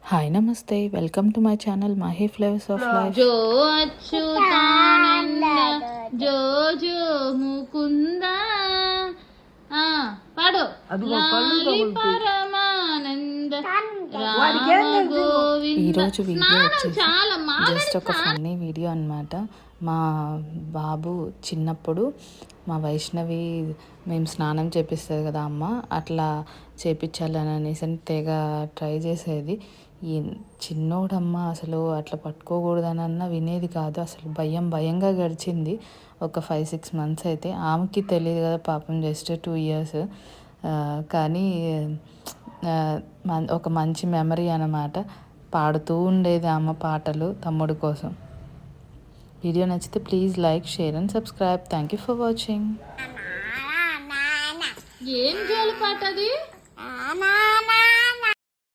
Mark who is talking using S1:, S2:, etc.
S1: Hi నమస్తే welcome to my channel Mahi flavours of life.
S2: జో అచ్యుతానంద జో జో ముకుంద పాడు లాలి పరమానంద రామ గోవింద.
S1: ఈరోజు వీడియో వచ్చేసి
S2: చాలా
S1: జస్ట్ ఒక ఫన్నీ వీడియో అన్నమాట. మా బాబు చిన్నప్పుడు మా వైష్ణవి మేము స్నానం చేపిస్తుంది కదా అమ్మ, అట్లా చేపించాలని అనేసి తెగ ట్రై చేసేది. ఈ చిన్నోడమ్మ అసలు అట్లా పట్టుకోకూడదనన్నా వినేది కాదు. అసలు భయంగా గడిచింది ఒక 5-6 months అయితే. ఆమెకి తెలియదు కదా పాపం, జస్ట్ 2 years. కానీ ఒక మంచి మెమరీ అన్నమాట. పాడుతూ ఉండేది అమ్మ పాటలు తమ్ముడు కోసం. వీడియో నచ్చితే please like, share and subscribe. Thank you for watching.
S2: ఏం జోలు పాట అది?